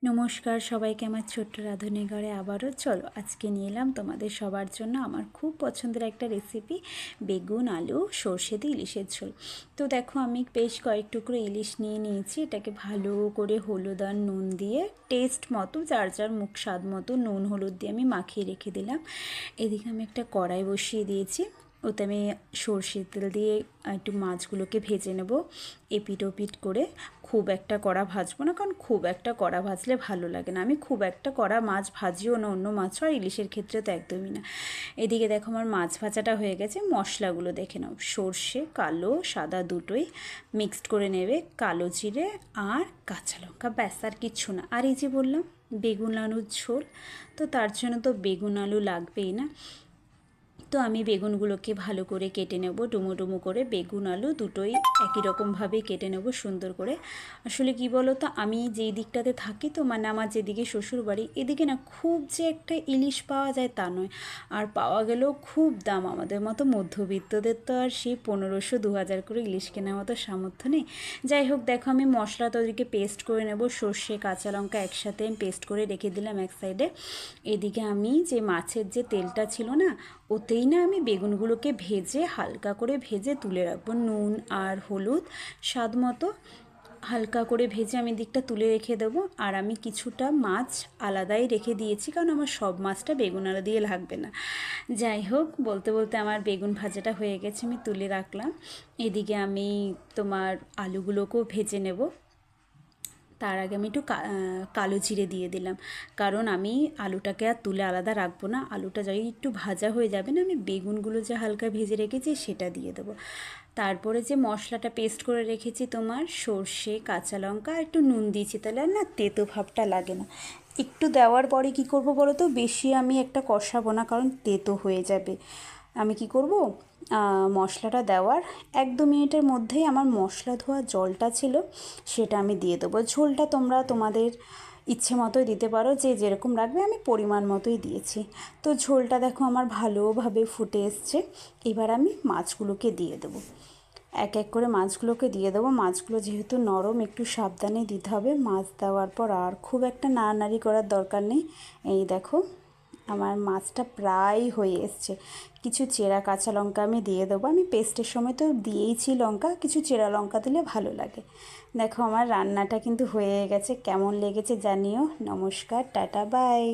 নমস্কার সবাইকে আমার ছোট্ট রাঁধুনি ঘরে আবারও চলো আজকে নিয়ে এলাম তোমাদের সবার জন্য আমার খুব পছন্দের একটা রেসিপি বেগুন আলু সর্ষে দিয়ে ইলিশের ঝোল। তো দেখো আমি বেশ কয়েক টুকরো ইলিশ নিয়ে নিয়েছি, এটাকে ভালো করে হলুদ আর নুন দিয়ে টেস্ট মতো যার যার মুখ স্বাদ মতো নুন হলুদ দিয়ে আমি মাখিয়ে রেখে দিলাম। এদিকে আমি একটা কড়াই বসিয়ে দিয়েছি, ওতে আমি সর্ষের তেল দিয়ে একটু মাছগুলোকে ভেজে নেব এপিট ওপিট করে। খুব একটা কড়া ভাজবো না, কারণ খুব একটা কড়া ভাজলে ভালো লাগে না। আমি খুব একটা কড়া মাছ ভাজিও না, অন্য মাছও আর ইলিশের ক্ষেত্রে তো একদমই না। এদিকে দেখো আমার মাছ ভাজাটা হয়ে গেছে। মশলাগুলো দেখে নাও, সর্ষে কালো সাদা দুটোই মিক্সড করে নেবে, কালো জিরে আর কাঁচা লঙ্কা, ব্যাস আর কিচ্ছু না। আর এই যে বললাম বেগুন আলুর ঝোল, তো তার জন্য তো বেগুন আলু লাগবেই না। তো আমি বেগুনগুলোকে ভালো করে কেটে নেব, ডুমো ডুমো করে বেগুন আলু দুটোই একই রকমভাবে কেটে নেব সুন্দর করে। আসলে কি বলো তো, আমি যেই দিকটাতে থাকি, তো মানে আমার যেদিকে শ্বশুর বাড়ি, এদিকে না খুব যে একটা ইলিশ পাওয়া যায় তা নয়, আর পাওয়া গেলেও খুব দাম। আমাদের মতো মধ্যবিত্তদের তো আর সেই 1500-2000 করে ইলিশ কেনার মতো সামর্থ্য নেই। যাই হোক, দেখো আমি মশলা তো ওদিকে পেস্ট করে নেব, সর্ষে কাঁচা লঙ্কা একসাথে আমি পেস্ট করে রেখে দিলাম এক সাইডে। এদিকে আমি যে মাছের যে তেলটা ছিল না, ওতেই না আমি বেগুনগুলোকে ভেজে হালকা করে ভেজে তুলে রাখবো, নুন আর হলুদ স্বাদ মতো হালকা করে ভেজে আমি দিকটা তুলে রেখে দেবো। আর আমি কিছুটা মাছ আলাদাই রেখে দিয়েছি, কারণ আমার সব মাছটা বেগুন আলু দিয়ে লাগবে না। যাই হোক, বলতে বলতে আমার বেগুন ভাজাটা হয়ে গেছে, আমি তুলে রাখলাম। এদিকে আমি তোমার আলুগুলোকেও ভেজে নেব। তার আগে আমি একটু কালো জিরে দিয়ে দিলাম, কারণ আমি আলুটাকে আর তুলে আলাদা রাখবো না। আলুটা যাই একটু ভাজা হয়ে যাবে না, আমি বেগুনগুলো যে হালকা ভেজে রেখেছি সেটা দিয়ে দেবো। তারপরে যে মশলাটা পেস্ট করে রেখেছি তোমার সর্ষে কাঁচা লঙ্কা আর একটু নুন দিয়েছি, তাহলে আর না তেতো ভাবটা লাগে না। একটু দেওয়ার পরে কি করব বলো তো, বেশি আমি একটা কষাবো না, কারণ তেতো হয়ে যাবে। আমি কি করব, মশলাটা দেওয়ার 1-2 মিনিটের মধ্যেই আমার মশলা ধোয়া জলটা ছিল সেটা আমি দিয়ে দেবো। ঝোলটা তোমরা তোমাদের ইচ্ছে মতোই দিতে পারো, যে যেরকম রাখবে, আমি পরিমাণ মতোই দিয়েছি। তো ঝোলটা দেখো আমার ভালোভাবে ফুটে এসছে। এবার আমি মাছগুলোকে দিয়ে দেবো, এক এক করে মাছগুলোকে দিয়ে দেবো। মাছগুলো যেহেতু নরম, একটু সাবধানে দিতে হবে। মাছ দেওয়ার পর আর খুব একটা নাড়ানাড়ি করার দরকার নেই। এই দেখো আমার মাছটা প্রায় হয়ে এসছে। কিছু চেরা কাঁচা লঙ্কা আমি দিয়ে দেবো, আমি পেস্টের সময় তো দিয়েইছি লঙ্কা, কিছু চেরা লঙ্কা দিলে ভালো লাগে। দেখো আমার রান্নাটা কিন্তু হয়ে গেছে, কেমন লেগেছে জানিও। নমস্কার, টাটা, বাই।